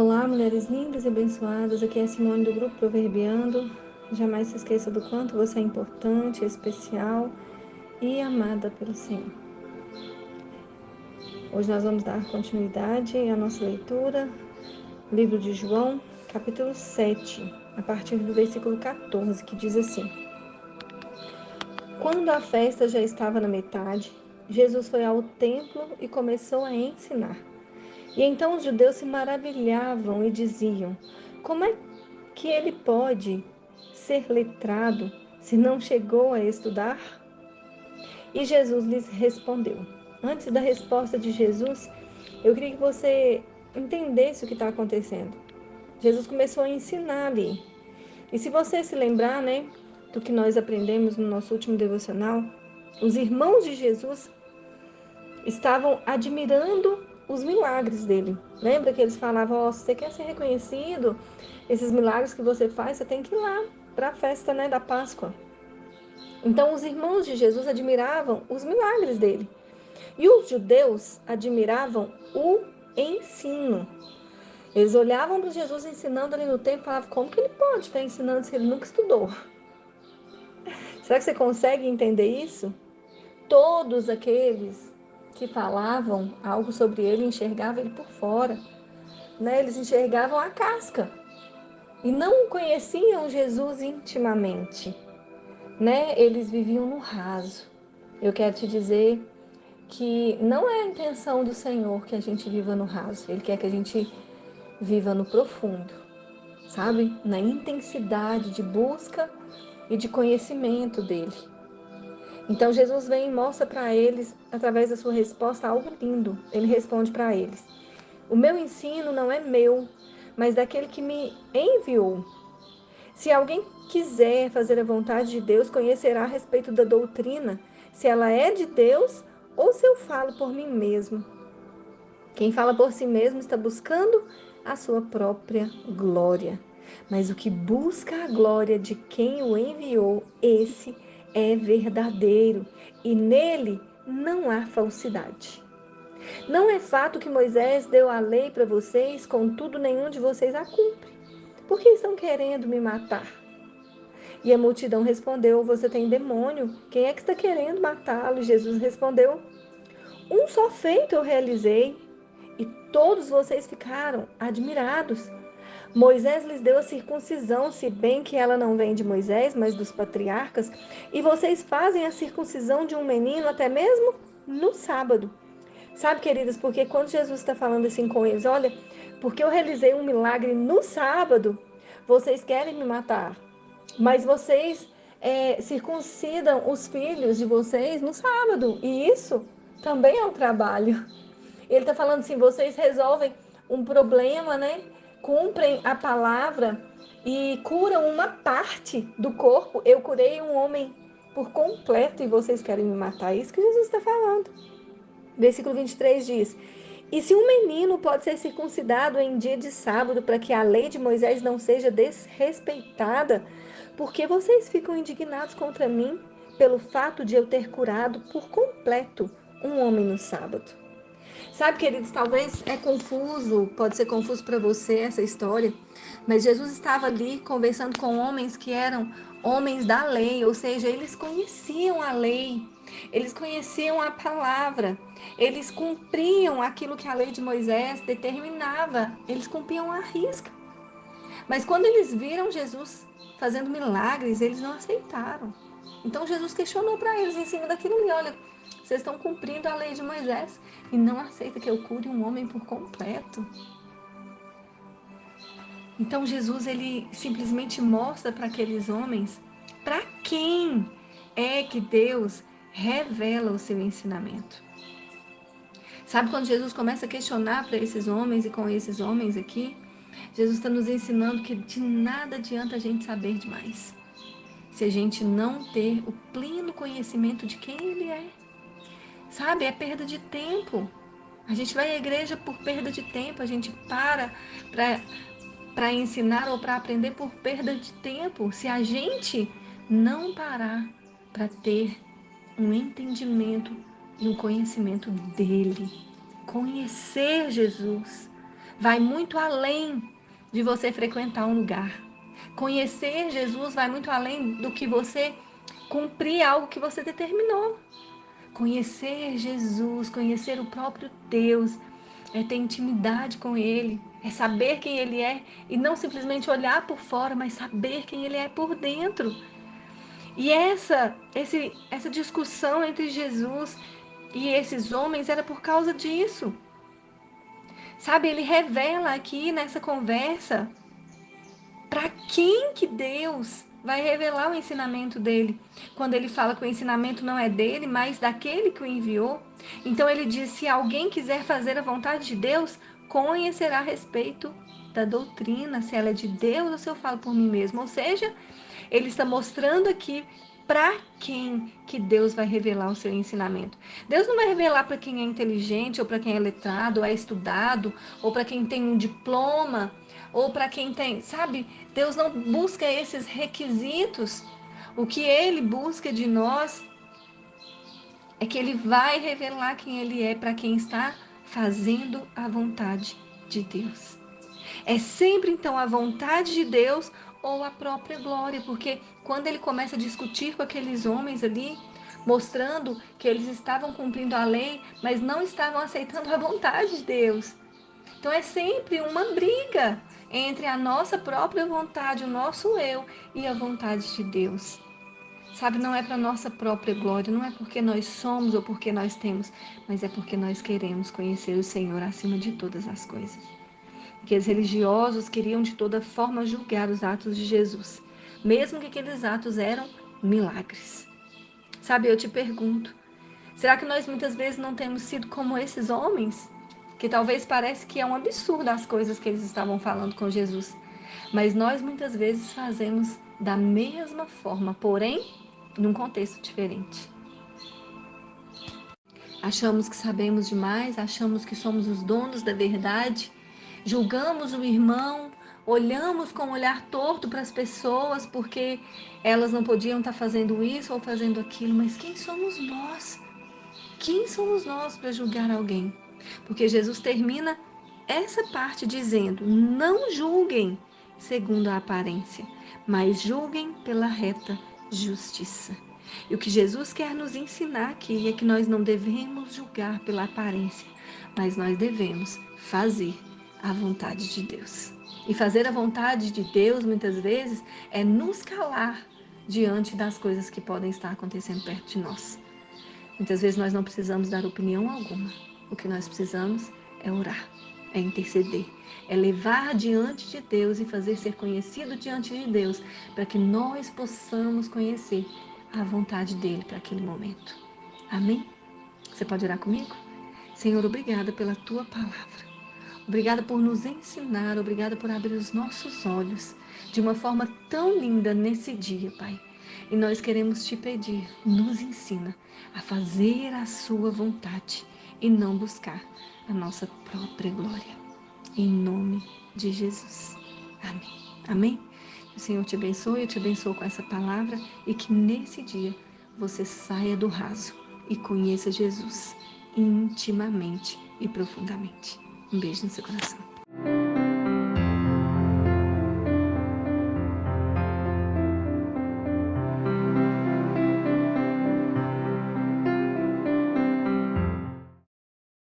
Olá, mulheres lindas e abençoadas. Aqui é a Simone do Grupo Proverbiando. Jamais se esqueça do quanto você é importante, especial e amada pelo Senhor. Hoje nós vamos dar continuidade à nossa leitura, livro de João, capítulo 7, a partir do versículo 14, que diz assim: Quando a festa já estava na metade, Jesus foi ao templo e começou a ensinar. E então os judeus se maravilhavam e diziam: Como é que ele pode ser letrado se não chegou a estudar? E Jesus lhes respondeu. Antes da resposta de Jesus, eu queria que você entendesse o que está acontecendo. Jesus começou a ensinar ali. E se você se lembrar, né, do que nós aprendemos no nosso último devocional, os irmãos de Jesus estavam admirando os milagres dele. Lembra que eles falavam: se você quer ser reconhecido, esses milagres que você faz, você tem que ir lá para a festa, né, da Páscoa. Então, os irmãos de Jesus admiravam os milagres dele. E os judeus admiravam o ensino. Eles olhavam para Jesus ensinando ali no templo e falavam: como que ele pode estar ensinando se ele nunca estudou? Será que você consegue entender isso? Todos aqueles que falavam algo sobre ele enxergavam ele por fora, né? Eles enxergavam a casca e não conheciam Jesus intimamente, né? Eles viviam no raso. Eu quero te dizer que não é a intenção do Senhor que a gente viva no raso. Ele quer que a gente viva no profundo, sabe? Na intensidade de busca e de conhecimento dele. Então Jesus vem e mostra para eles, através da sua resposta, algo lindo. Ele responde para eles: O meu ensino não é meu, mas daquele que me enviou. Se alguém quiser fazer a vontade de Deus, conhecerá a respeito da doutrina, se ela é de Deus ou se eu falo por mim mesmo. Quem fala por si mesmo está buscando a sua própria glória. Mas o que busca a glória de quem o enviou, esse é verdadeiro, e nele não há falsidade. Não é fato que Moisés deu a lei para vocês, contudo nenhum de vocês a cumpre. Por que estão querendo me matar? E a multidão respondeu: Você tem demônio, quem é que está querendo matá-lo? Jesus respondeu: Um só feito eu realizei, e todos vocês ficaram admirados. Moisés lhes deu a circuncisão, se bem que ela não vem de Moisés, mas dos patriarcas, e vocês fazem a circuncisão de um menino até mesmo no sábado. Sabe, queridas, porque quando Jesus está falando assim com eles, olha, porque eu realizei um milagre no sábado, vocês querem me matar, mas vocês circuncidam os filhos de vocês no sábado, e isso também é um trabalho. Ele está falando assim: vocês resolvem um problema, né? Cumprem a palavra e curam uma parte do corpo. Eu curei um homem por completo e vocês querem me matar. É isso que Jesus está falando. Versículo 23 diz: E se um menino pode ser circuncidado em dia de sábado para que a lei de Moisés não seja desrespeitada, por que vocês ficam indignados contra mim pelo fato de eu ter curado por completo um homem no sábado? Sabe, queridos, talvez pode ser confuso para você essa história, mas Jesus estava ali conversando com homens que eram homens da lei, ou seja, eles conheciam a lei, eles conheciam a palavra, eles cumpriam aquilo que a lei de Moisés determinava, eles cumpriam a risca. Mas quando eles viram Jesus fazendo milagres, eles não aceitaram. Então Jesus questionou para eles em cima daquilo ali: olha, vocês estão cumprindo a lei de Moisés e não aceita que eu cure um homem por completo. Então Jesus ele simplesmente mostra para aqueles homens para quem é que Deus revela o seu ensinamento. Sabe quando Jesus começa a questionar para esses homens e com esses homens aqui, Jesus está nos ensinando que de nada adianta a gente saber demais, se a gente não ter o pleno conhecimento de quem Ele é. Sabe, é perda de tempo. A gente vai à igreja por perda de tempo, a gente para ensinar ou para aprender por perda de tempo. Se a gente não parar para ter um entendimento e um conhecimento dele, conhecer Jesus, vai muito além de você frequentar um lugar. Conhecer Jesus vai muito além do que você cumprir algo que você determinou. Conhecer Jesus, conhecer o próprio Deus, é ter intimidade com Ele, é saber quem Ele é e não simplesmente olhar por fora, mas saber quem Ele é por dentro. E essa discussão entre Jesus e esses homens era por causa disso. Sabe, ele revela aqui nessa conversa para quem que Deus vai revelar o ensinamento dele. Quando ele fala que o ensinamento não é dele, mas daquele que o enviou. Então ele diz: se alguém quiser fazer a vontade de Deus, conhecerá a respeito da doutrina, se ela é de Deus ou se eu falo por mim mesmo. Ou seja, ele está mostrando aqui para quem que Deus vai revelar o seu ensinamento. Deus não vai revelar para quem é inteligente, ou para quem é letrado, ou é estudado, ou para quem tem um diploma, ou para quem tem, sabe? Deus não busca esses requisitos. O que ele busca de nós é que ele vai revelar quem ele é para quem está fazendo a vontade de Deus. É sempre então a vontade de Deus ou a própria glória, porque quando ele começa a discutir com aqueles homens ali, mostrando que eles estavam cumprindo a lei, mas não estavam aceitando a vontade de Deus. Então é sempre uma briga entre a nossa própria vontade, o nosso eu e a vontade de Deus. Sabe, não é para nossa própria glória, não é porque nós somos ou porque nós temos, mas é porque nós queremos conhecer o Senhor acima de todas as coisas. Que os religiosos queriam de toda forma julgar os atos de Jesus, mesmo que aqueles atos eram milagres. Sabe, eu te pergunto, será que nós muitas vezes não temos sido como esses homens? Que talvez parece que é um absurdo as coisas que eles estavam falando com Jesus, mas nós muitas vezes fazemos da mesma forma, porém num contexto diferente. Achamos que sabemos demais, achamos que somos os donos da verdade, julgamos o irmão, olhamos com um olhar torto para as pessoas porque elas não podiam estar fazendo isso ou fazendo aquilo, mas quem somos nós? Quem somos nós para julgar alguém? Porque Jesus termina essa parte dizendo: não julguem segundo a aparência, mas julguem pela reta justiça. E o que Jesus quer nos ensinar aqui é que nós não devemos julgar pela aparência, mas nós devemos fazer a vontade de Deus. E fazer a vontade de Deus, muitas vezes, é nos calar diante das coisas que podem estar acontecendo perto de nós. Muitas vezes nós não precisamos dar opinião alguma. O que nós precisamos é orar, é interceder, é levar diante de Deus e fazer ser conhecido diante de Deus, para que nós possamos conhecer a vontade dele para aquele momento. Amém? Você pode orar comigo? Senhor, obrigada pela tua palavra. Obrigada por nos ensinar, obrigada por abrir os nossos olhos de uma forma tão linda nesse dia, Pai. E nós queremos te pedir, nos ensina a fazer a sua vontade e não buscar a nossa própria glória. Em nome de Jesus. Amém. Amém? Que o Senhor te abençoe, eu te abençoo com essa palavra e que nesse dia você saia do raso e conheça Jesus intimamente e profundamente. Um beijo no seu coração.